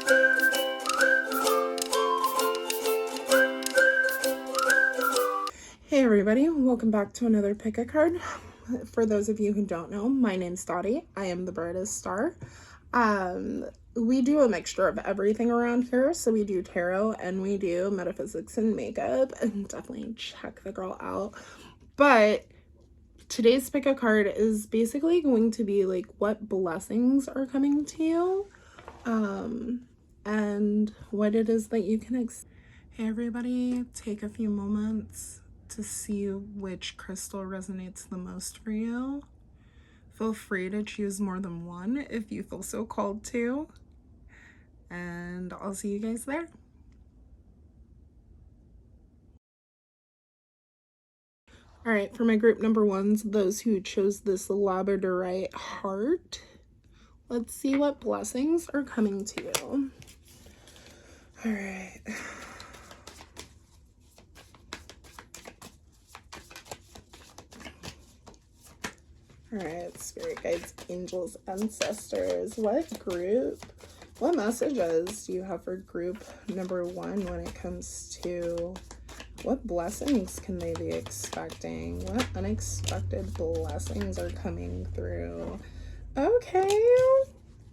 Hey everybody, welcome back to another pick a card. For those of you who don't know, my name's Dottie. I am the brightest star. We do a mixture of everything around here. So we do tarot and we do metaphysics and makeup, and definitely check the girl out. But today's pick a card is basically going to be like what blessings are coming to you, and what it is that you can expect. Hey everybody, take a few moments to see which crystal resonates the most for you. Feel free to choose more than one if you feel so called to. And I'll see you guys there. All right, for my group number ones, those who chose this labradorite heart, let's see what blessings are coming to you. All right. All right, spirit guides, angels, ancestors. What messages do you have for group number one when it comes to what blessings can they be expecting? What unexpected blessings are coming through? Okay.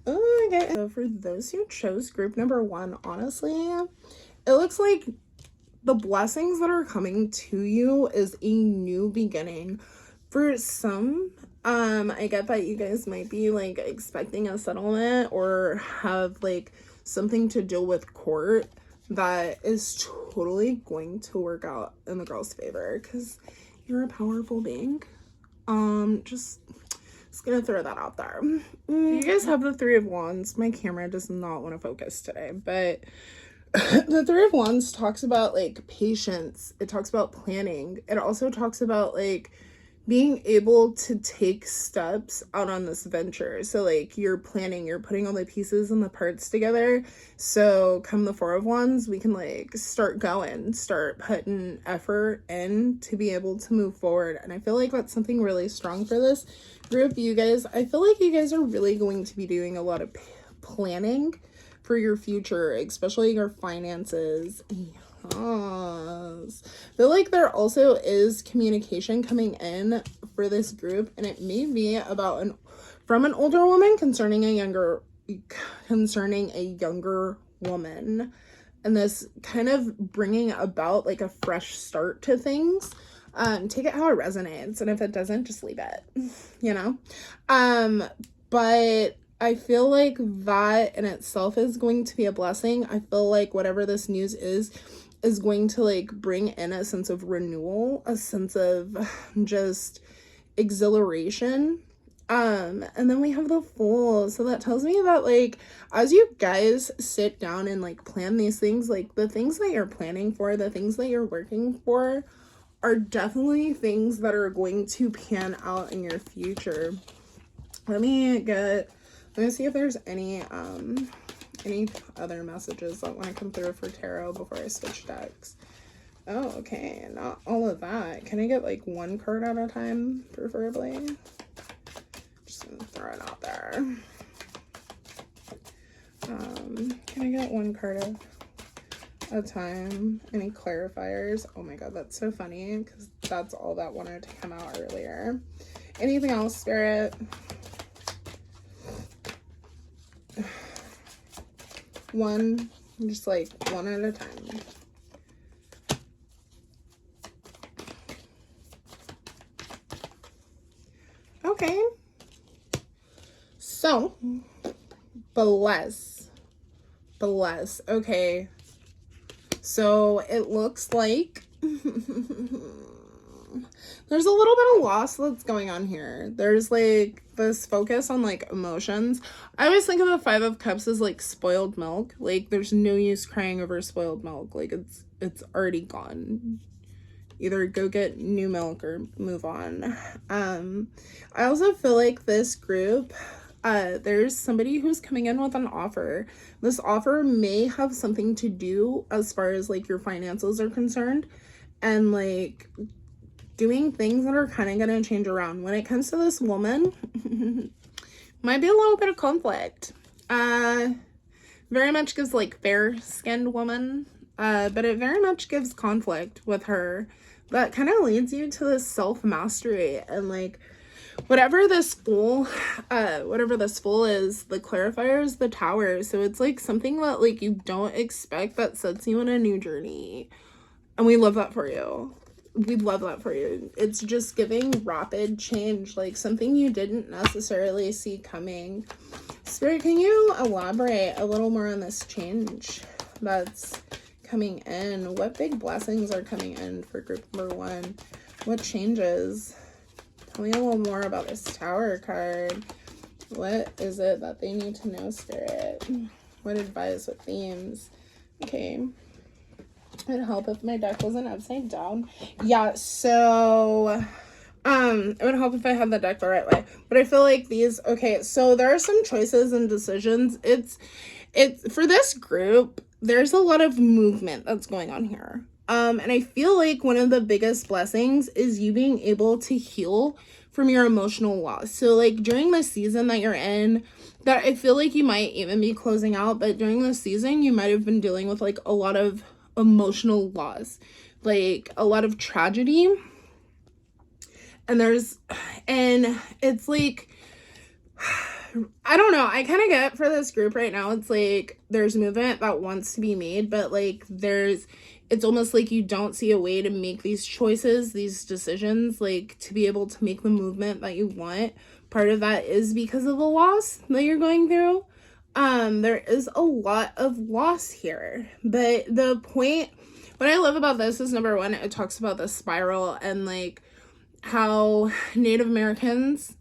Okay. So for those who chose group number one, honestly, it looks like the blessings that are coming to you is a new beginning. For some, I get that you guys might be like expecting a settlement or have like something to deal with court that is totally going to work out in the girl's favor because you're a powerful being. Just gonna throw that out there. You guys have the Three of Wands. My camera does not want to focus today, but the Three of Wands talks about like patience. It talks about planning. It also talks about like being able to take steps out on this venture. So like you're planning, you're putting all the pieces and the parts together. So come the Four of Wands, we can like start going, start putting effort in to be able to move forward. And I feel like that's something really strong for this group. You guys, I feel like you guys are really going to be doing a lot of planning for your future, especially your finances. Yes. I feel like there also is communication coming in for this group, and it may be about from an older woman concerning a younger woman, and this kind of bringing about like a fresh start to things. Take it how it resonates, and if it doesn't, just leave it, you know. But I feel like that in itself is going to be a blessing. I feel like whatever this news is going to like bring in a sense of renewal, a sense of just exhilaration. And then we have the Fool. So that tells me that like as you guys sit down and like plan these things, like the things that you're planning for, the things that you're working for are definitely things that are going to pan out in your future. Let me see if there's any other messages that want to come through for tarot before I switch decks. Oh, okay, not all of that. Can I get like one card at a time, preferably? Just gonna throw it out there. Can I get one card at a time? Any clarifiers? Oh my god, that's so funny because that's all that wanted to come out earlier. Anything else, Spirit? One, just like one at a time. Okay. So, bless. Okay. So it looks like there's a little bit of loss that's going on here. There's like this focus on like emotions. I always think of the Five of Cups as like spoiled milk. Like there's no use crying over spoiled milk. Like it's already gone. Either go get new milk or move on. I also feel like this group, there's somebody who's coming in with an offer. This offer may have something to do as far as like your finances are concerned, and like doing things that are kind of going to change around. When it comes to this woman, might be a little bit of conflict. very much gives like fair-skinned woman, but it very much gives conflict with her. That kind of leads you to this self-mastery and like whatever this Fool is, the clarifier is the Tower. So it's like something that like you don't expect that sets you on a new journey. And we love that for you. We love that for you. It's just giving rapid change, like something you didn't necessarily see coming. Spirit, can you elaborate a little more on this change that's coming in? What big blessings are coming in for group number 1? What changes? Tell me a little more about this Tower card. What is it that they need to know, Spirit? What advice? What themes? Okay. It'd help if my deck wasn't upside down. Yeah, so it would help if I had the deck the right way. But I feel like these, okay, so there are some choices and decisions. It's for this group, there's a lot of movement that's going on here. And I feel like one of the biggest blessings is you being able to heal from your emotional loss. So like during the season that you're in, that I feel like you might even be closing out, but during this season, you might have been dealing with like a lot of emotional loss, like a lot of tragedy. And it's like, I don't know, I kind of get for this group right now, it's like there's movement that wants to be made, but like it's almost like you don't see a way to make these choices, these decisions, like to be able to make the movement that you want. Part of that is because of the loss that you're going through. There is a lot of loss here, but the point, what I love about this is, number 1, it talks about the spiral and like how Native Americans,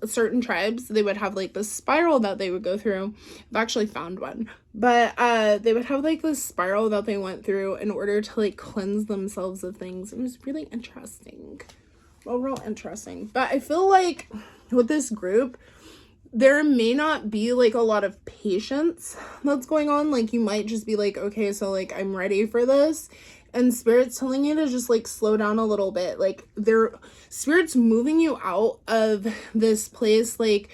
certain tribes, they would have like this spiral that they would go through. I've actually found one, but they would have like this spiral that they went through in order to like cleanse themselves of things. It was really interesting. Well, real interesting. But I feel like with this group, there may not be like a lot of patience that's going on. Like you might just be like, okay, so like I'm ready for this, and Spirit's telling you to just like slow down a little bit. Like Spirit's moving you out of this place, like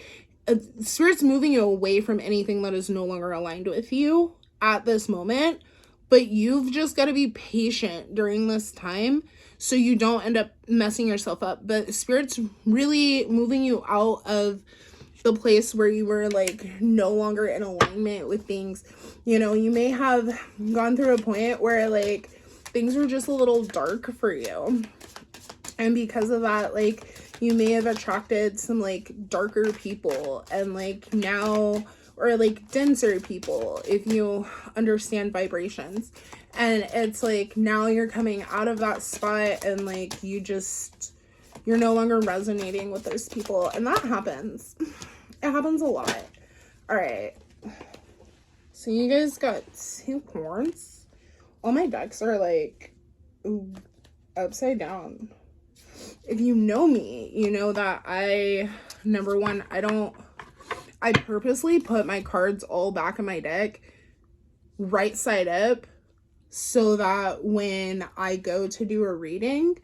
Spirit's moving you away from anything that is no longer aligned with you at this moment, but you've just got to be patient during this time so you don't end up messing yourself up. But Spirit's really moving you out of the place where you were like no longer in alignment with things. You know, you may have gone through a point where like things were just a little dark for you, and because of that, like you may have attracted some like darker people, and like now, or like denser people if you understand vibrations, and it's like now you're coming out of that spot and like you're no longer resonating with those people, and that happens. It happens a lot. All right. So you guys got 2 horns. All my decks are like upside down. If you know me, you know that number 1, I purposely put my cards all back in my deck right side up so that when I go to do a reading,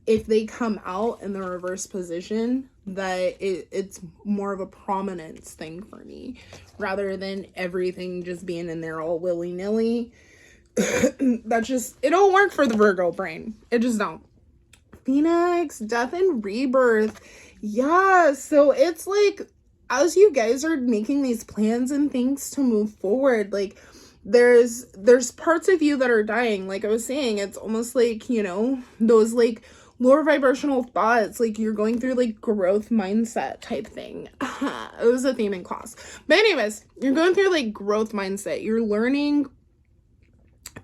if they come out in the reverse position, that it's more of a prominence thing for me rather than everything just being in there all willy-nilly. That just, it don't work for the Virgo brain. It just don't. Phoenix, death and rebirth. Yeah, so it's like as you guys are making these plans and things to move forward, like there's parts of you that are dying. Like I was saying, it's almost like, you know, those like lower vibrational thoughts, like you're going through like growth mindset type thing. It was a theme in class. But anyways, you're going through like growth mindset. You're learning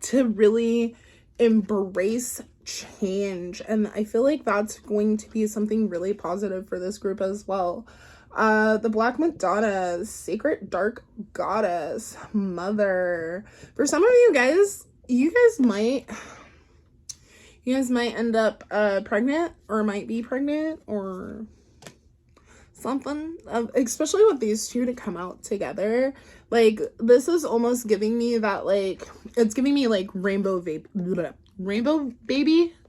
to really embrace change. And I feel like that's going to be something really positive for this group as well. The Black Madonna, Sacred Dark Goddess, Mother. For some of you guys might end up pregnant, or might be pregnant, or something, especially with these 2 to come out together. Like this is almost giving me that, like it's giving me like rainbow baby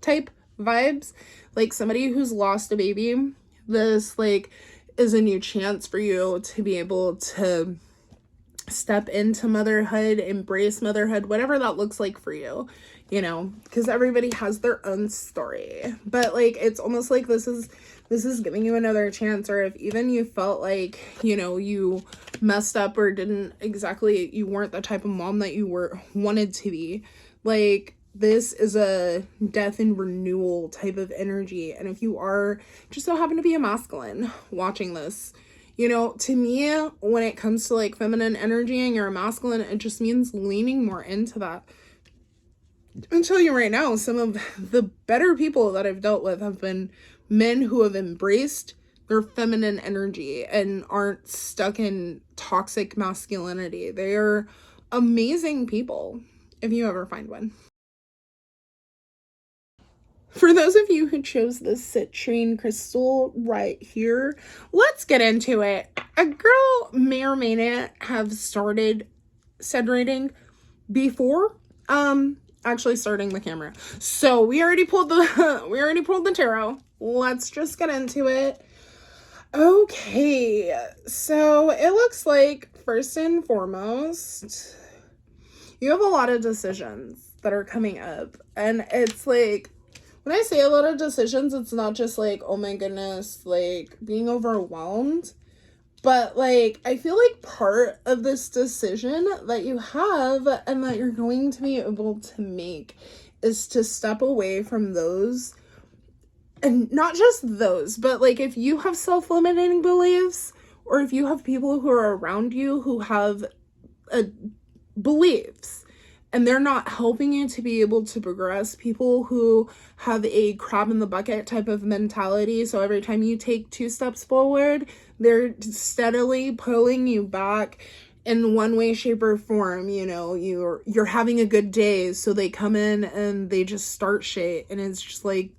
type vibes, like somebody who's lost a baby. This like is a new chance for you to be able to step into motherhood, embrace motherhood, whatever that looks like for you, you know, because everybody has their own story. But like, it's almost like this is giving you another chance. Or if even you felt like, you know, you messed up or didn't exactly, you weren't the type of mom that you wanted to be, like, this is a death and renewal type of energy. And if you are just so happen to be a masculine watching this, you know, to me, when it comes to like feminine energy and you're a masculine, it just means leaning more into that. I'll tell you right now, some of the better people that I've dealt with have been men who have embraced their feminine energy and aren't stuck in toxic masculinity. They are amazing people, if you ever find one. For those of you who chose the citrine crystal right here, let's get into it. A girl may or may not have started said reading before actually starting the camera. So we already pulled the tarot. Let's just get into it. Okay, so it looks like first and foremost, you have a lot of decisions that are coming up, and it's like, when I say a lot of decisions, it's not just like, oh my goodness, like being overwhelmed, but like, I feel like part of this decision that you have and that you're going to be able to make is to step away from those, and not just those, but like if you have self-limiting beliefs, or if you have people who are around you who have beliefs and they're not helping you to be able to progress, people who have a crab in the bucket type of mentality, so every time you take 2 steps forward, they're steadily pulling you back in one way, shape, or form. You know, you're having a good day, so they come in and they just start shit, and it's just like,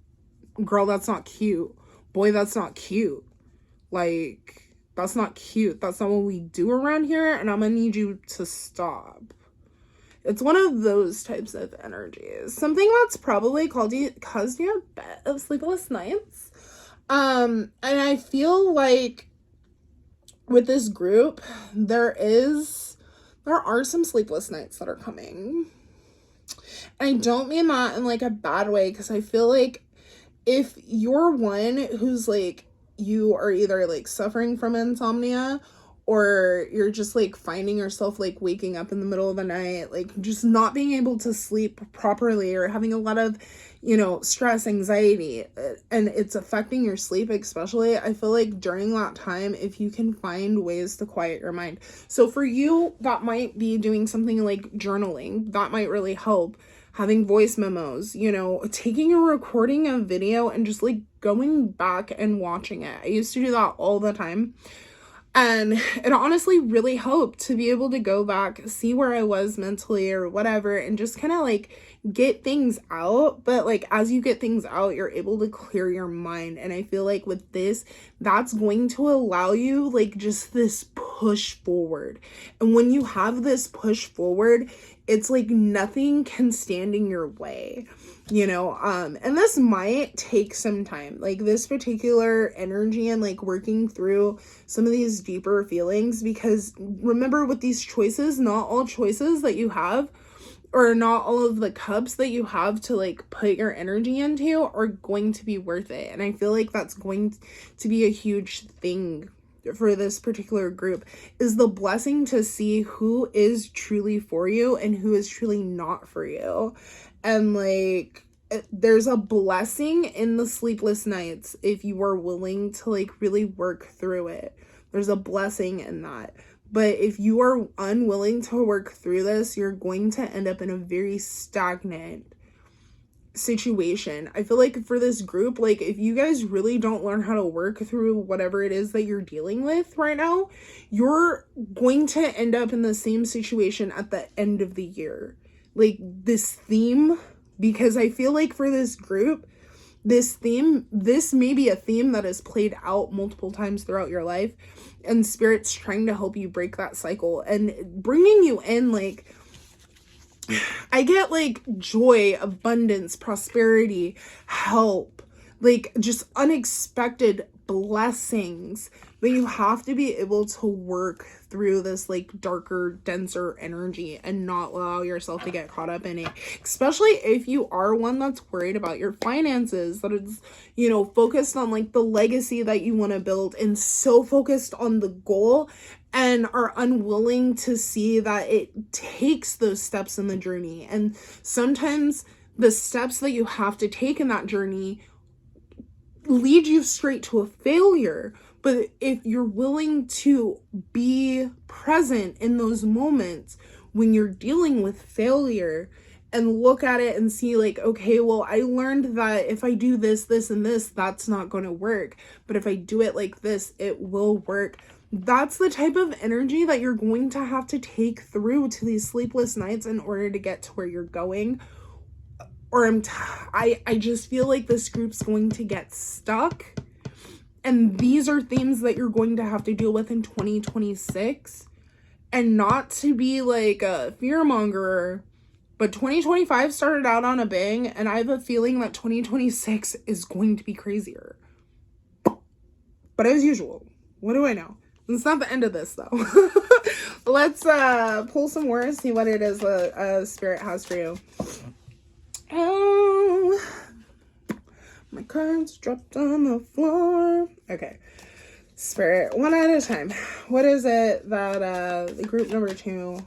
girl, that's not cute. Boy, that's not cute. Like, that's not cute. That's not what we do around here, and I'm gonna need you to stop. It's one of those types of energies. Something that's probably caused you a bit of sleepless nights. And I feel like with this group, there are some sleepless nights that are coming. And I don't mean that in like a bad way, because I feel like if you're one who's like, you are either like suffering from insomnia, or you're just like finding yourself like waking up in the middle of the night, like just not being able to sleep properly, or having a lot of, you know, stress, anxiety, and it's affecting your sleep especially, I feel like during that time, if you can find ways to quiet your mind. So for you, that might be doing something like journaling. That might really help. Having voice memos, you know, taking a recording of video and just like going back and watching it. I used to do that all the time. And it honestly really helped to be able to go back, see where I was mentally or whatever, and just kind of like get things out. But like, as you get things out, you're able to clear your mind. And I feel like with this, that's going to allow you like just this push forward. And when you have this push forward, it's like nothing can stand in your way, you know. And this might take some time, like this particular energy and like working through some of these deeper feelings, because remember, with these choices, not all choices that you have, or not all of the cups that you have to like put your energy into, are going to be worth it. And I feel like that's going to be a huge thing for this particular group, is the blessing to see who is truly for you and who is truly not for you. And like, there's a blessing in the sleepless nights if you are willing to like really work through it. There's a blessing in that. But if you are unwilling to work through this, you're going to end up in a very stagnant situation. I feel like for this group, like if you guys really don't learn how to work through whatever it is that you're dealing with right now, you're going to end up in the same situation at the end of the year. Like this theme, because I feel like for this group, this may be a theme that is played out multiple times throughout your life, and Spirit's trying to help you break that cycle and bringing you in like, I get like joy, abundance, prosperity, help, like just unexpected blessings but you have to be able to work through this like darker, denser energy and not allow yourself to get caught up in it, especially if you are one that's worried about your finances, that it's, you know, focused on like the legacy that you want to build and so focused on the goal and are unwilling to see that it takes those steps in the journey. And sometimes the steps that you have to take in that journey lead you straight to a failure. But if you're willing to be present in those moments when you're dealing with failure and look at it and see like, okay, well, I learned that if I do this, this, and this, that's not going to work. But if I do it like this, it will work. That's the type of energy that you're going to have to take through to these sleepless nights in order to get to where you're going. Or I just feel like this group's going to get stuck. And these are themes that you're going to have to deal with in 2026. And not to be like a fearmonger, but 2025 started out on a bang, and I have a feeling that 2026 is going to be crazier. But as usual, what do I know? It's not the end of this, though. Let's pull some more and see what it is Spirit has for you. Oh, my cards dropped on the floor. Okay. Spirit, one at a time. What is it that the group number 2,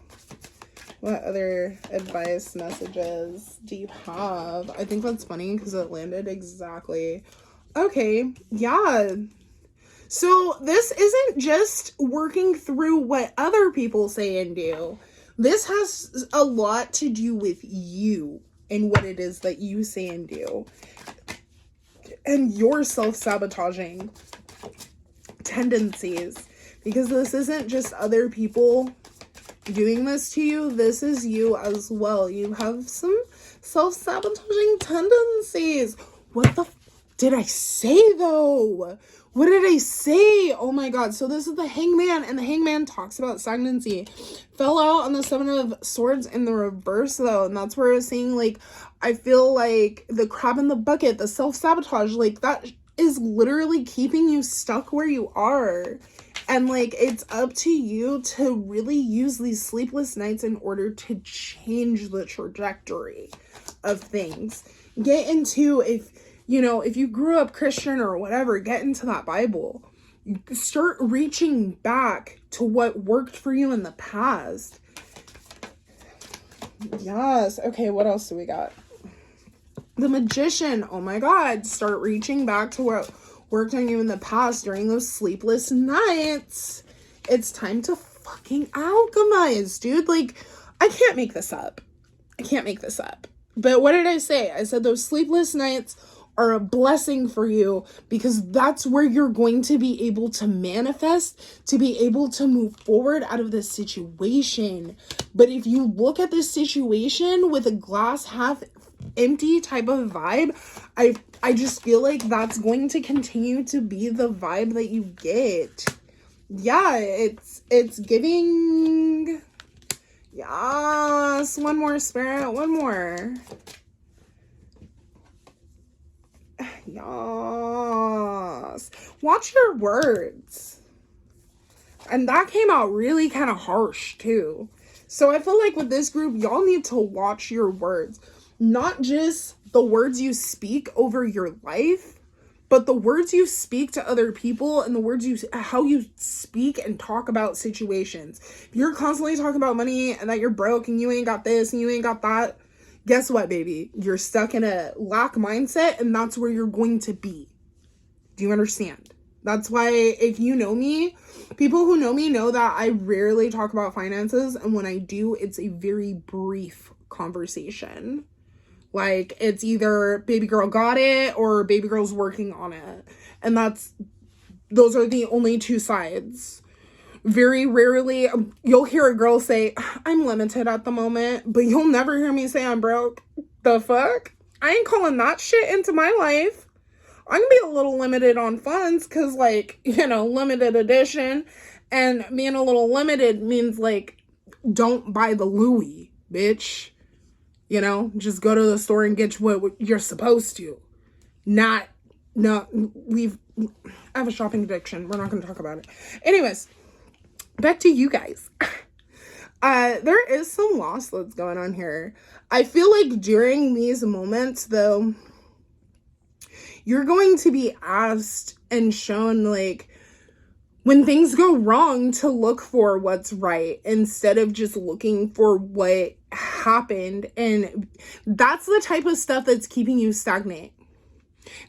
what other advice messages do you have? I think that's funny because it landed exactly. Okay, yeah. So this isn't just working through what other people say and do. This has a lot to do with you and what it is that you say and do. And your self-sabotaging tendencies. Because this isn't just other people doing this to you. This is you as well. You have some self-sabotaging tendencies. What the did I say though? What did I say? Oh my god. So this is the Hangman, and the Hangman talks about stagnancy. Fell out on the 7 of Swords in the reverse though, and that's where I was saying, like, I feel like the crab in the bucket, the self-sabotage, like, that is literally keeping you stuck where you are. And like, it's up to you to really use these sleepless nights in order to change the trajectory of things. Get into, if you grew up Christian or whatever, get into that Bible. Start reaching back to what worked for you in the past. Yes. Okay, what else do we got? The Magician. Oh my god. Start reaching back to what worked on you in the past during those sleepless nights. It's time to fucking alchemize, dude. Like, I can't make this up. But what did I say? I said those sleepless nights are a blessing for you, because that's where you're going to be able to manifest, to be able to move forward out of this situation. But if you look at this situation with a glass half empty type of vibe, I just feel like that's going to continue to be the vibe that you get. Yeah, it's giving. Yes, one more, Spirit, one more. Yes. Watch your words. And that came out really kind of harsh too. So I feel like with this group, y'all need to watch your words. Not just the words you speak over your life, but the words you speak to other people and the words how you speak and talk about situations. If you're constantly talking about money and that you're broke and you ain't got this and you ain't got that, guess what, baby? You're stuck in a lack mindset, and that's where you're going to be. Do you understand? That's why, if you know me, people who know me know that I rarely talk about finances, and when I do, it's a very brief conversation. Like, it's either baby girl got it or baby girl's working on it. And those are the only two sides. Very rarely, you'll hear a girl say, I'm limited at the moment, but you'll never hear me say I'm broke. The fuck? I ain't calling that shit into my life. I'm gonna be a little limited on funds, because, like, limited edition. And being a little limited means, like, don't buy the Louis, bitch. Just go to the store and get what you're supposed to. Not No, I have a shopping addiction. We're not going to talk about it. Anyways, back to you guys. There is some loss that's going on here. I feel like during these moments, though, you're going to be asked and shown, like, when things go wrong, to look for what's right instead of just looking for what happened. And that's the type of stuff that's keeping you stagnant.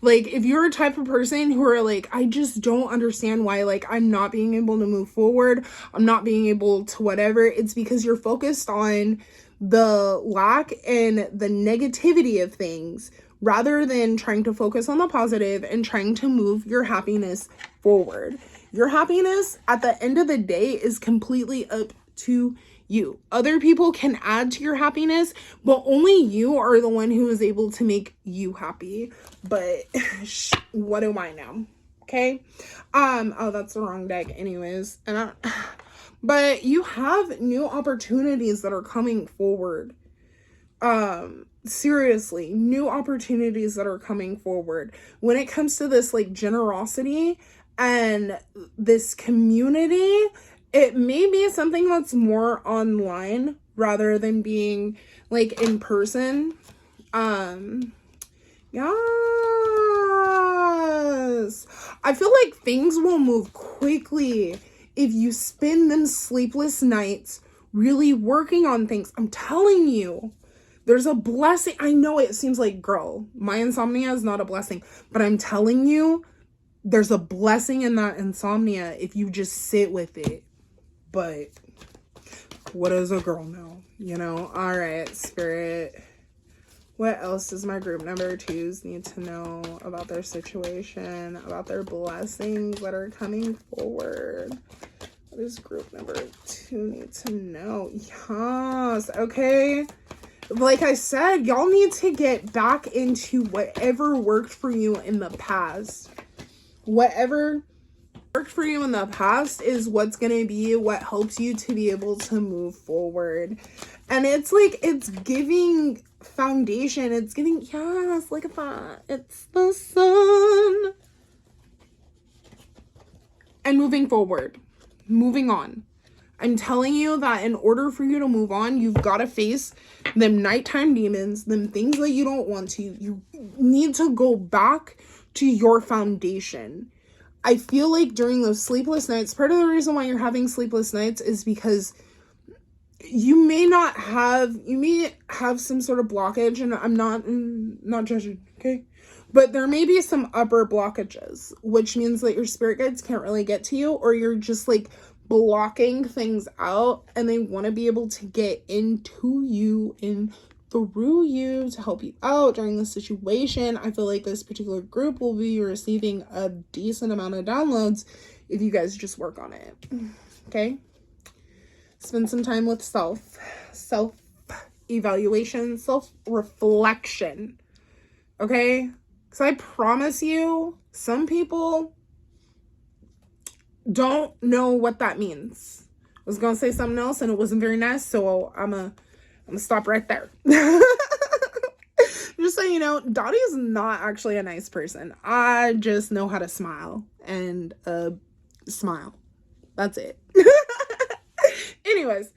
Like, if you're a type of person who are like, I just don't understand why, like, I'm not being able to move forward, I'm not being able to whatever, it's because you're focused on the lack and the negativity of things rather than trying to focus on the positive and trying to move your happiness forward. Your happiness at the end of the day is completely up to you. Other people can add to your happiness, but only you are the one who is able to make you happy. But what do I know? Okay. Oh, that's the wrong deck anyways. But you have new opportunities that are coming forward. Seriously, new opportunities that are coming forward. When it comes to this, like, generosity and this community, it may be something that's more online rather than being, like, in person. Yes. I feel like things will move quickly if you spend them sleepless nights really working on things. I'm telling you, there's a blessing. I know it seems like, girl, my insomnia is not a blessing, but I'm telling you, there's a blessing in that insomnia if you just sit with it. But what does a girl know? You know? All right, Spirit. What else does my group number 2s need to know about their situation, about their blessings that are coming forward? What does group number 2 need to know? Yes, okay. Like I said, y'all need to get back into whatever worked for you in the past. Whatever worked for you in the past is what's gonna be what helps you to be able to move forward. And it's like, it's giving foundation. It's giving, yes, look at that. It's the sun. And moving forward, moving on. I'm telling you that in order for you to move on, you've got to face them nighttime demons, them things that you don't want to. You need to go back to your foundation. I feel like during those sleepless nights, part of the reason why you're having sleepless nights is because you may have some sort of blockage, and I'm not judging, okay? But there may be some upper blockages, which means that your spirit guides can't really get to you, or you're just like blocking things out, and they want to be able to get into you and through you to help you out during this situation. I feel like this particular group will be receiving a decent amount of downloads if you guys just work on it. Okay? Spend some time with self-evaluation, self-reflection. Okay? Because I promise you, some people don't know what that means. I was gonna say something else and it wasn't very nice, so I'm gonna stop right there. Just so you know, Dottie is not actually a nice person. I just know how to smile and smile. That's it. Anyways,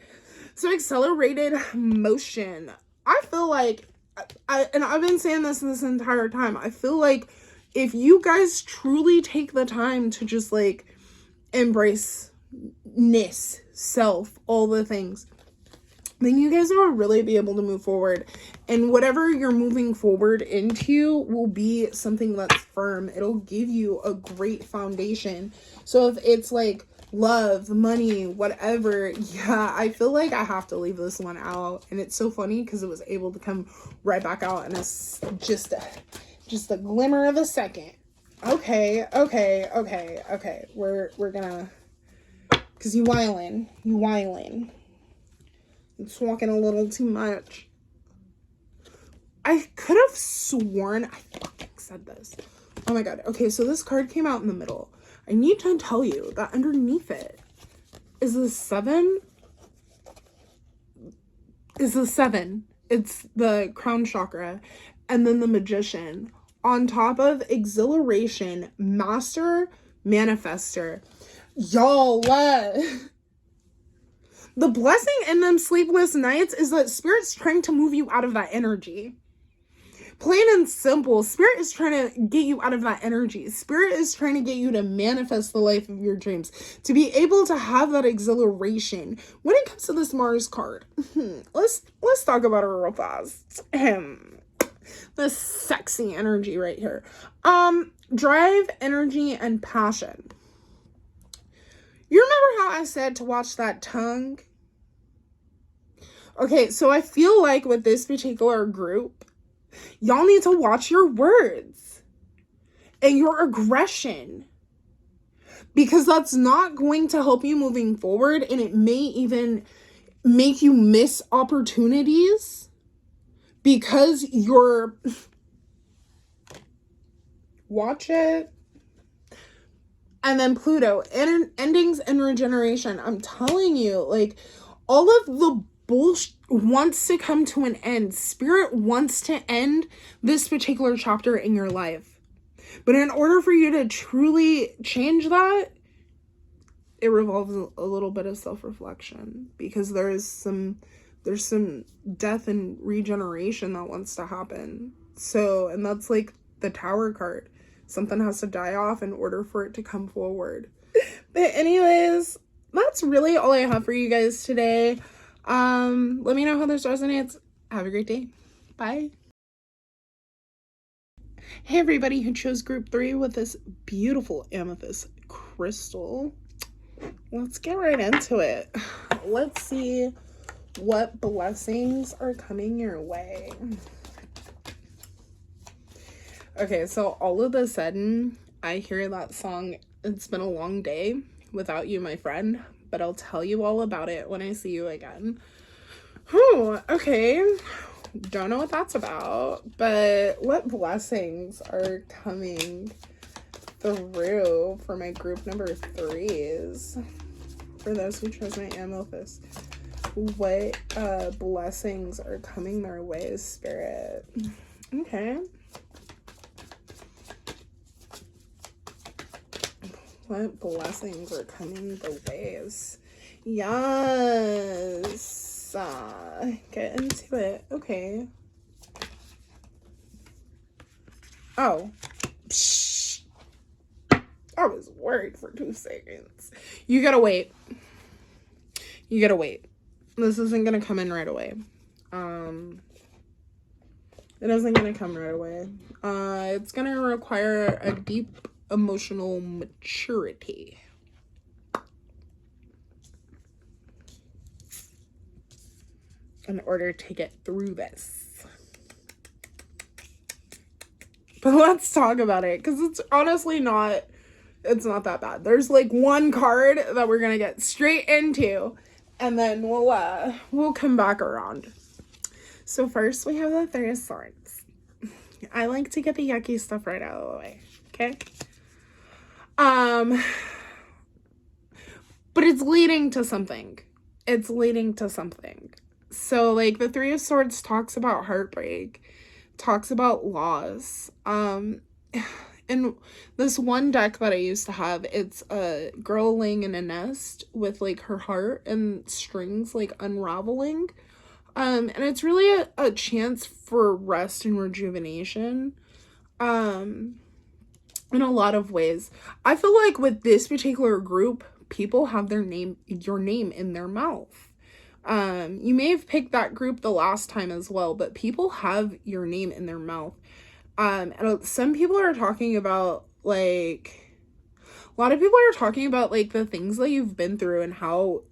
so accelerated motion. I feel like, and I've been saying this entire time, I feel like if you guys truly take the time to just like embrace self, all the things, then you guys will really be able to move forward. And whatever you're moving forward into will be something that's firm. It'll give you a great foundation. So if it's like love, money, whatever, yeah, I feel like I have to leave this one out. And it's so funny because it was able to come right back out, and it's just a glimmer of a second. Okay. We're gonna, because you whiling. It's walking a little too much. I could have sworn I fucking said this. Oh my god. Okay, so this card came out in the middle. I need to tell you that underneath it is the 7. It's the crown chakra, and then the Magician on top of exhilaration, master, manifester. Y'all, the blessing in them sleepless nights is that Spirit's trying to move you out of that energy. Plain and simple, Spirit is trying to get you out of that energy. Spirit is trying to get you to manifest the life of your dreams, to be able to have that exhilaration. When it comes to this Mars card, let's talk about it real fast. The sexy energy right here. Drive, energy, and passion. You remember how I said to watch that tongue? Okay, so I feel like with this particular group, y'all need to watch your words and your aggression, because that's not going to help you moving forward, and it may even make you miss opportunities because you're... Watch it. And then Pluto, endings and regeneration. I'm telling you, like, all of the bullshit wants to come to an end. Spirit wants to end this particular chapter in your life. But in order for you to truly change that, it revolves a little bit of self-reflection, because there's some death and regeneration that wants to happen. So, and that's like the Tower card. Something has to die off in order for it to come forward. But anyways, that's really all I have for you guys today. Let me know how this resonates. Have a great day. Bye. Hey everybody who chose group 3 with this beautiful amethyst crystal. Let's get right into it. Let's see what blessings are coming your way. Okay, so all of a sudden, I hear that song, It's Been a Long Day Without You, My Friend, but I'll tell you all about it when I see you again. Whew, okay, don't know what that's about, but what blessings are coming through for my group number 3s? For those who chose my amethyst, what blessings are coming their way, Spirit? Okay. What blessings are coming the ways? Yes. Get into it. Okay. Oh. Psh. I was worried for 2 seconds. You gotta wait. You gotta wait. This isn't gonna come in right away. It isn't gonna come right away. It's gonna require a deep emotional maturity. In order to get through this. But let's talk about it, because it's honestly not that bad. There's like one card that we're gonna get straight into, and then we'll come back around. So first we have the 3 of Swords. I like to get the yucky stuff right out of the way, okay? But it's leading to something. It's leading to something. So, like, the 3 of Swords talks about heartbreak, talks about loss. In this one deck that I used to have, it's a girl laying in a nest with, like, her heart and strings, like, unraveling. And it's really a chance for rest and rejuvenation. In a lot of ways. I feel like with this particular group, people have your name in their mouth. You may have picked that group the last time as well, but people have your name in their mouth. And some people are talking about, like, a lot of people are talking about, like, the things that you've been through and how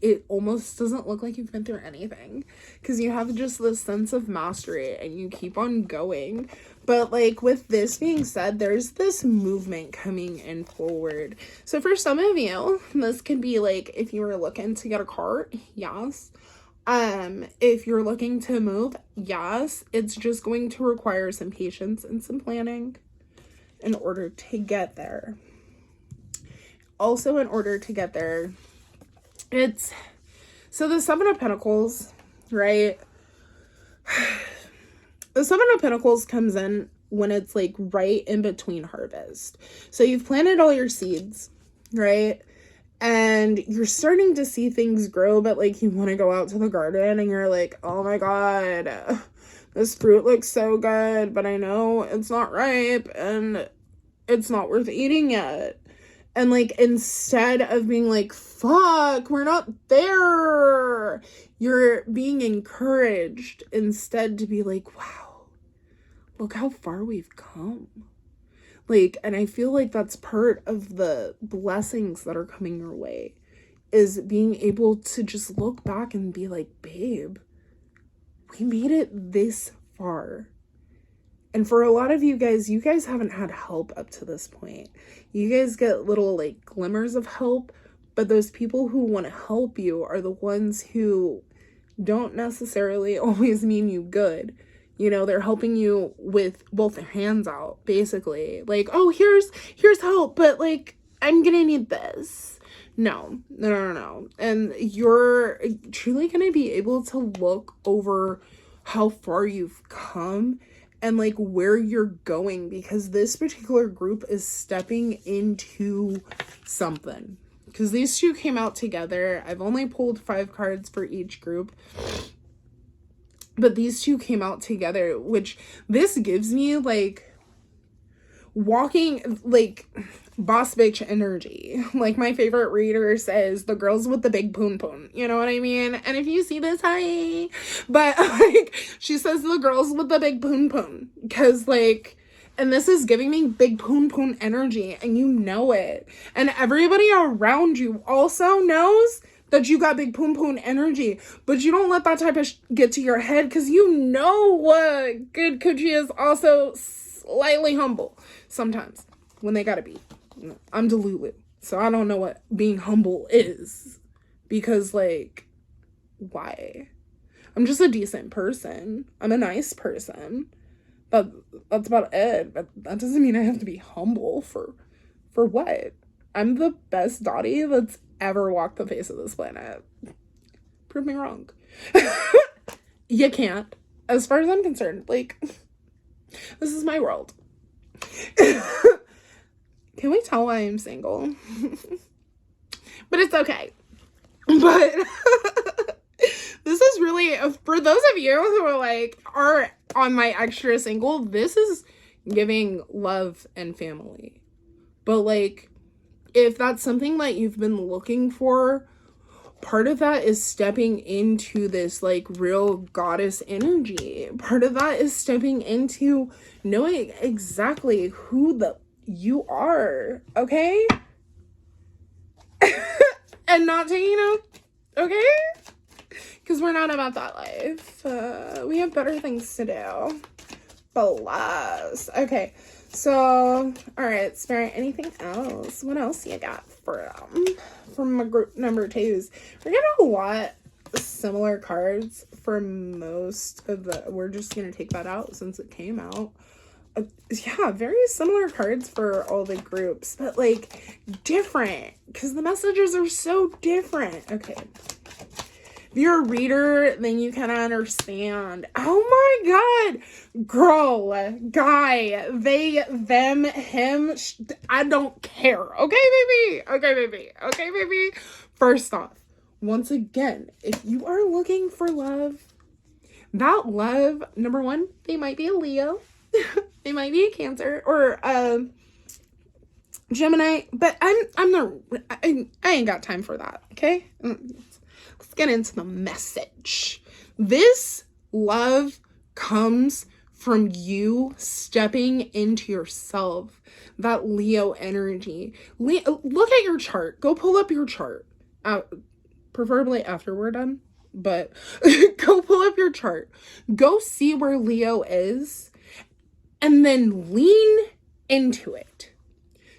it almost doesn't look like you've been through anything, because you have just this sense of mastery and you keep on going. But, like, with this being said, there's this movement coming in forward. So for some of you, this could be, like, if you were looking to get a car, yes. If you're looking to move, yes. It's just going to require some patience and some planning in order to get there. Also, in order to get there, so the 7 of Pentacles, right? The 7 of Pentacles comes in when it's like right in between harvest. So you've planted all your seeds, right? And you're starting to see things grow, but like you want to go out to the garden and you're like, oh my God, this fruit looks so good, but I know it's not ripe and it's not worth eating yet. And like, instead of being like, fuck, we're not there, you're being encouraged instead to be like, wow, look how far we've come. Like, and I feel like that's part of the blessings that are coming your way, is being able to just look back and be like, babe, we made it this far. And for a lot of you guys haven't had help up to this point. You guys get little like glimmers of help, but those people who want to help you are the ones who don't necessarily always mean you good. You know, they're helping you with both their hands out, basically. Like, oh, here's help, but like, I'm gonna need this. No. And you're truly gonna be able to look over how far you've come and like where you're going, because this particular group is stepping into something. Because these two came out together. I've only pulled 5 cards for each group, but these two came out together, which this gives me like walking, like boss bitch energy. Like my favorite reader says, the girls with the big poon poon, you know what I mean? And if you see this, hi. But like, she says the girls with the big poon poon, because like, and this is giving me big poon poon energy, and you know it. And everybody around you also knows that you got big poon poon energy, but you don't let that type of get to your head, because you know what good coochie is also slightly humble sometimes when they gotta be. I'm Delulu, so I don't know what being humble is, because like, why? I'm just a decent person. I'm a nice person. That's about it. But that doesn't mean I have to be humble for what? I'm the best Dottie that's ever walked the face of this planet. Prove me wrong. You can't. As far as I'm concerned, like, this is my world. Can we tell why I'm single? But it's okay. But this is really, for those of you who are like, are on my extra single, this is giving love and family. But like, if that's something that you've been looking for, part of that is stepping into this like real goddess energy. Part of that is stepping into knowing exactly who you are, okay? And not taking out, okay? Because we're not about that life. We have better things to do. Bless. Okay, so, alright, Spirit, anything else? What else you got from my group number 2s? We're getting a lot of similar cards for most of the, we're just going to take that out since it came out. Yeah, very similar cards for all the groups, but like different, because the messages are so different. Okay, if you're a reader, then you kind of understand. Oh my God, girl, guy, they, them, him, I don't care. Okay, baby. First off, once again, if you are looking for love, that love, number 1, they might be a Leo. They might be a Cancer or Gemini, but I ain't got time for that. Okay, let's get into the message. This love comes from you stepping into yourself. That Leo energy. Look at your chart. Go pull up your chart. Preferably after we're done, but go pull up your chart. Go see where Leo is. And then lean into it.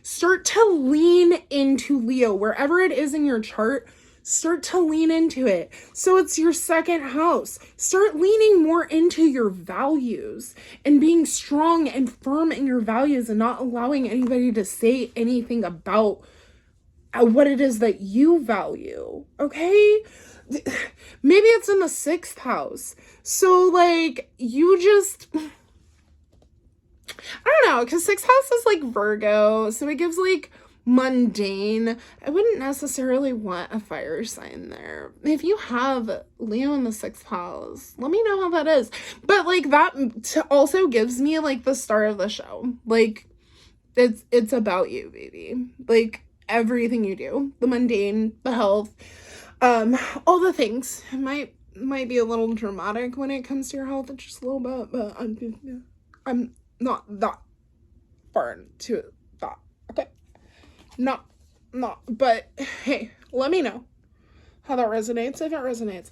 Start to lean into Leo. Wherever it is in your chart, start to lean into it. So it's your second house. Start leaning more into your values and being strong and firm in your values and not allowing anybody to say anything about what it is that you value. Okay? Maybe it's in the 6th house. So like, you just... I don't know, because 6th house is like Virgo, so it gives like mundane. I wouldn't necessarily want a fire sign there. If you have Leo in the 6th house, let me know how that is. But like that also gives me like the star of the show. Like it's about you, baby. Like everything you do, the mundane, the health, all the things. It might be a little dramatic when it comes to your health, just a little bit, but I'm not that far into that. Okay. Not, but hey, let me know how that resonates, if it resonates.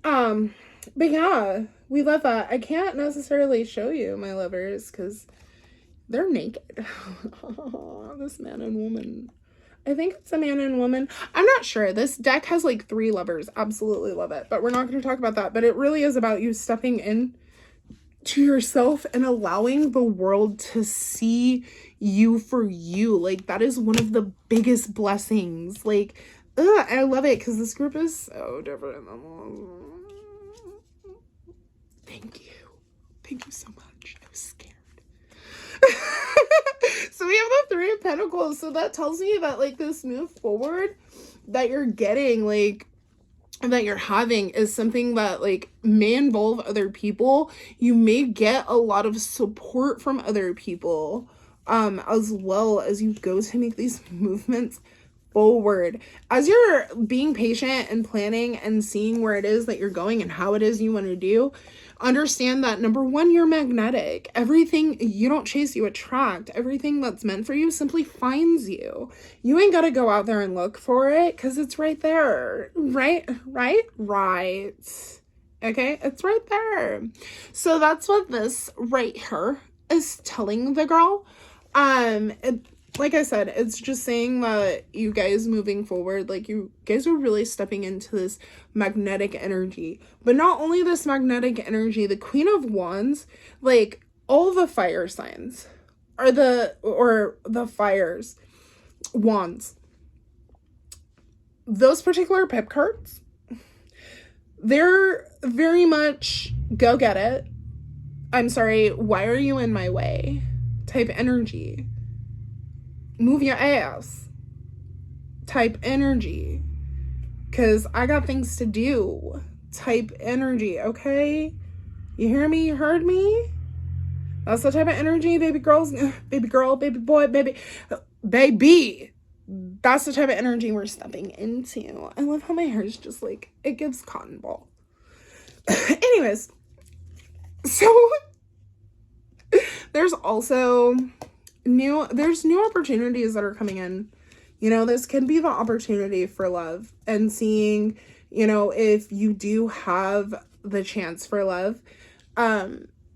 But yeah, we love that. I can't necessarily show you my lovers because they're naked. This man and woman. I think it's a man and woman. I'm not sure. This deck has like 3 lovers. Absolutely love it. But we're not going to talk about that. But it really is about you stepping in to yourself and allowing the world to see you for you. Like, that is one of the biggest blessings. Like, I love it because this group is so different. Thank you. Thank you so much. I was scared. So we have the 3 of Pentacles. So that tells me that, like, this move forward that you're getting, like, that you're having is something that like may involve other people. You may get a lot of support from other people as well as you go to make these movements forward. As you're being patient and planning and seeing where it is that you're going and how it is you want to do, understand that number 1, you're magnetic. Everything you don't chase, you attract. Everything that's meant for you simply finds you. You ain't got to go out there and look for it because it's right there. Right. Okay, it's right there. So that's what this right here is telling the girl. Like I said, it's just saying that you guys moving forward, like you guys are really stepping into this magnetic energy. But not only this magnetic energy, the Queen of Wands, like all the fire signs are the fires, wands. Those particular pip cards, they're very much go get it. I'm sorry, why are you in my way? Type energy. Move your ass type energy because I got things to do type energy. Okay, you hear me? You heard me? That's the type of energy, baby girls, baby girl, baby boy, baby that's the type of energy we're stepping into. I love how my hair is just like, it gives cotton ball. Anyways, so there's also new opportunities that are coming in. You know, this can be the opportunity for love and seeing, you know, if you do have the chance for love,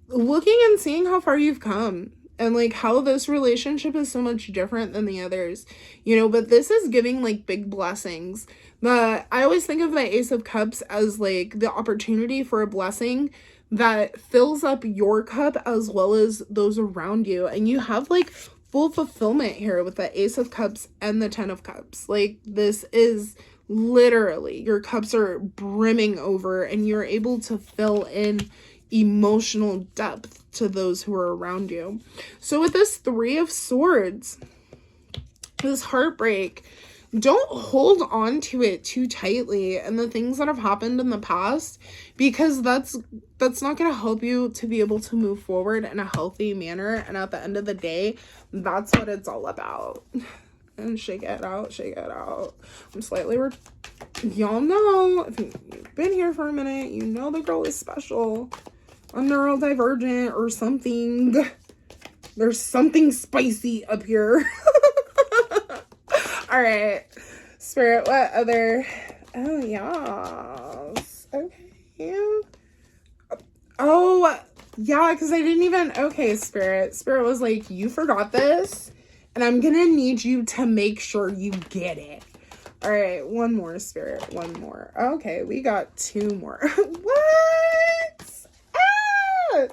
looking and seeing how far you've come and like how this relationship is so much different than the others, you know, but this is giving like big blessings. But I always think of the Ace of Cups as like the opportunity for a blessing that fills up your cup as well as those around you. And you have like full fulfillment here with the Ace of Cups and the 10 of Cups. Like this is literally, your cups are brimming over and you're able to fill in emotional depth to those who are around you. So with this 3 of Swords, this heartbreak, don't hold on to it too tightly and the things that have happened in the past, because that's not going to help you to be able to move forward in a healthy manner. And at the end of the day, that's what it's all about. And shake it out, shake it out. I'm slightly y'all know, if you've been here for a minute, you know the girl is special. I'm neurodivergent or something. There's something spicy up here. All right, Spirit, what other? Oh, yes. Okay. Oh, yeah, because I didn't even, okay, Spirit was like, you forgot this, and I'm gonna need you to make sure you get it. All right, one more, Spirit, one more. Okay, we got 2 more. What? Ah!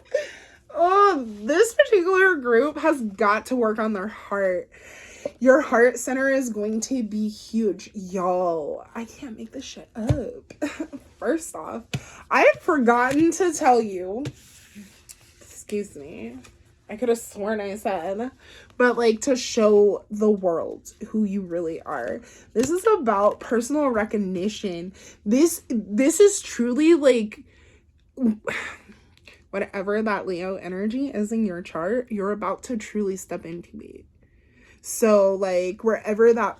Oh, this particular group has got to work on their heart. Your heart center is going to be huge. Y'all, I can't make this shit up. First off, I had forgotten to tell you, excuse me, I could have sworn I said, but like to show the world who you really are. This is about personal recognition. This is truly like whatever that Leo energy is in your chart, you're about to truly step into it. So like wherever that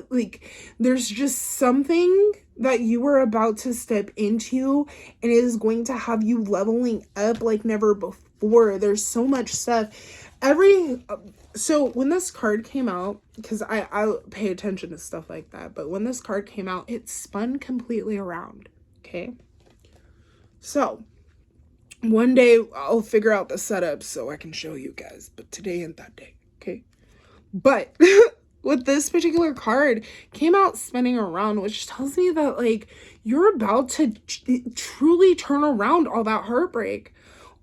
like there's just something that you are about to step into, and it is going to have you leveling up like never before. There's so much stuff. So when this card came out, because I pay attention to stuff like that, but when this card came out, it spun completely around. Okay. So one day I'll figure out the setup so I can show you guys, but today ain't that day. Okay. But with this particular card came out spinning around, which tells me that like you're about to truly turn around all that heartbreak,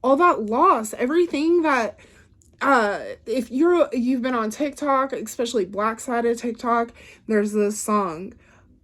all that loss, everything that if you've been on TikTok, especially Black side of TikTok, there's this song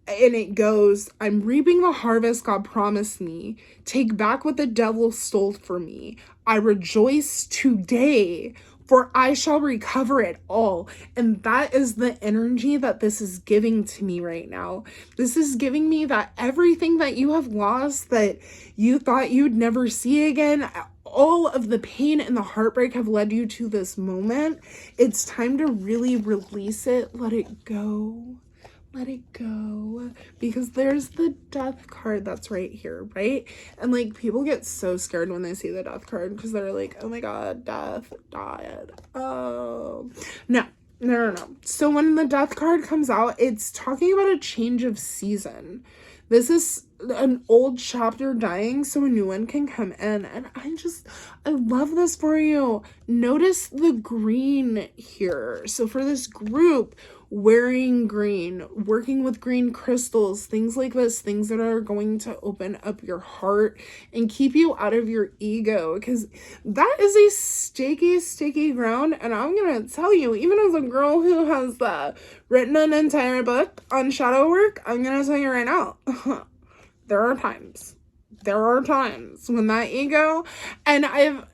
and it goes, I'm reaping the harvest God promised me. Take back what the devil stole from me. I rejoice today, for I shall recover it all. And that is the energy that this is giving to me right now. This is giving me that everything that you have lost, that you thought you'd never see again, all of the pain and the heartbreak have led you to this moment. It's time to really release it. Let it go. Let it go, because there's the death card that's right here, right? And like people get so scared when they see the death card because they're like, oh my god, death, died. Oh no. So when the death card comes out, it's talking about a change of season. This is an old chapter dying so a new one can come in, and I love this for you. Notice the green here. So for this group, wearing green, working with green crystals, things like this, things that are going to open up your heart and keep you out of your ego, because that is a sticky ground. And I'm gonna tell you, even as a girl who has written an entire book on shadow work, I'm gonna tell you right now, there are times when that ego, and I've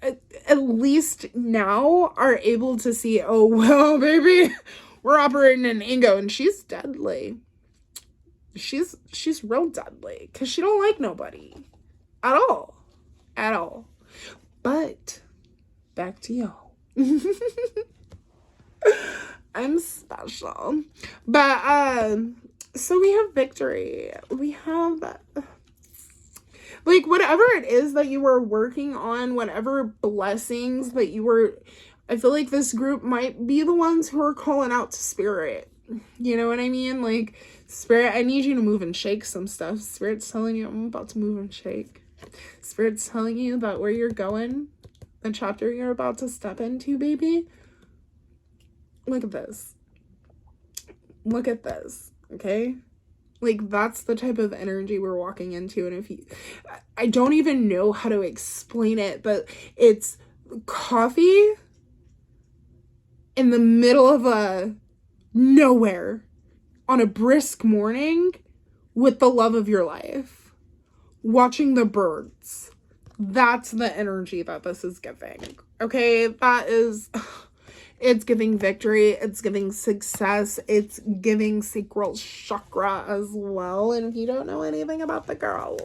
at least now are able to see, oh well, baby, we're operating in ego, and she's deadly. She's real deadly because she don't like nobody at all. But back to y'all. I'm special. But so we have victory. We have like whatever it is that you were working on, whatever blessings that you were, I feel like this group might be the ones who are calling out to spirit. You know what I mean? Like, spirit, I need you to move and shake some stuff. Spirit's telling you I'm about to move and shake. Spirit's telling you that where you're going, the chapter you're about to step into, baby. Look at this. Look at this. Okay? Like, that's the type of energy we're walking into. And if you, I don't even know how to explain it, but it's coffee in the middle of a nowhere on a brisk morning with the love of your life, watching the birds. That's the energy that this is giving. Okay, that is, it's giving victory, it's giving success, it's giving sacral chakra as well. And if you don't know anything about the girl,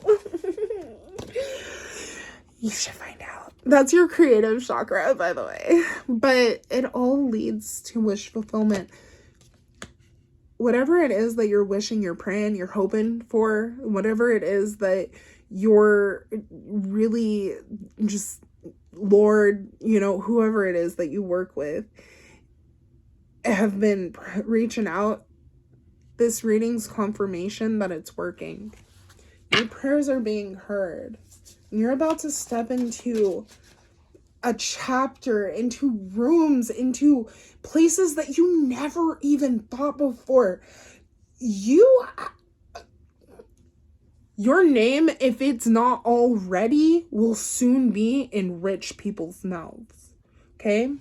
you should find out. That's your creative chakra, by the way. But it all leads to wish fulfillment. Whatever it is that you're wishing, you're praying, you're hoping for, whatever it is that you're really just, Lord, you know, whoever it is that you work with, have been reaching out. This reading's confirmation that it's working. Your prayers are being heard. You're about to step into a chapter, into rooms, into places that you never even thought before. Your name, if it's not already, will soon be in rich people's mouths. Okay?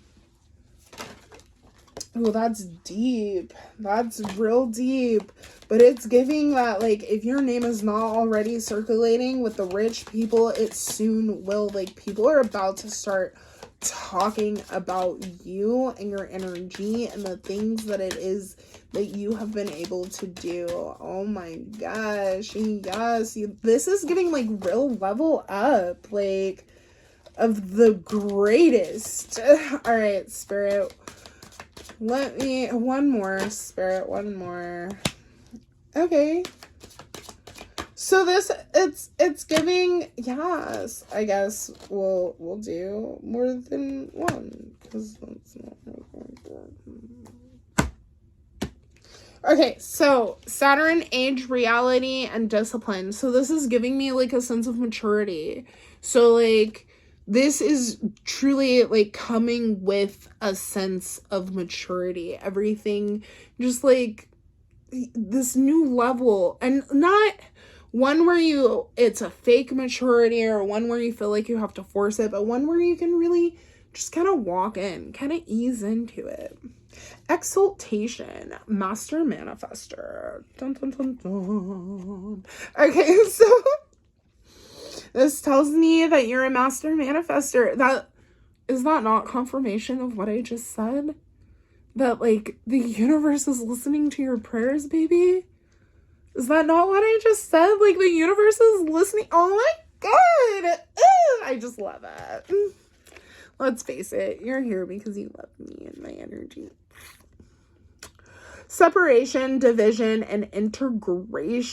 Well, that's deep. That's real deep. But it's giving that, like, if your name is not already circulating with the rich people, it soon will. Like, people are about to start talking about you and your energy and the things that it is that you have been able to do. Oh my gosh. Yes. This is giving like real level up, like of the greatest. All right, Spirit. Let me, one more, Spirit, one more. Okay. So this, it's giving, yes, I guess we'll do more than one, because that's not okay, so Saturn, age, reality, and discipline. So this is giving me like a sense of maturity. So like, this is truly like coming with a sense of maturity. Everything just like this new level, and not one where it's a fake maturity or one where you feel like you have to force it, but one where you can really just kind of walk in, kind of ease into it. Exaltation, master manifester. Dun, dun, dun, dun. Okay, so this tells me that you're a master manifester. Is that not confirmation of what I just said? That like the universe is listening to your prayers, baby? Is that not what I just said? Like, the universe is listening. Oh my god! I just love it. Let's face it. You're here because you love me and my energy. Separation, division, and integration.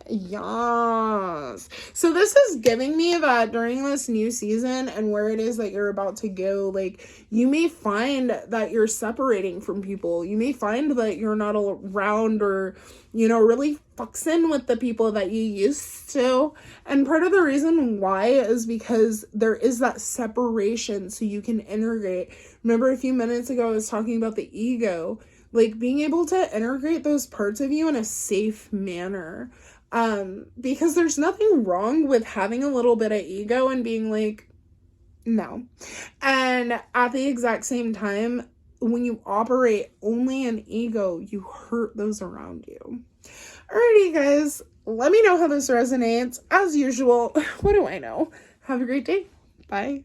Yes. So this is giving me that during this new season and where it is that you're about to go, like, you may find that you're separating from people. You may find that you're not around or, really fucking with the people that you used to. And part of the reason why is because there is that separation so you can integrate. Remember a few minutes ago I was talking about the ego, like being able to integrate those parts of you in a safe manner. Because there's nothing wrong with having a little bit of ego and being like, no. And at the exact same time, when you operate only in ego, you hurt those around you. Alrighty, guys, let me know how this resonates. As usual, what do I know? Have a great day. Bye.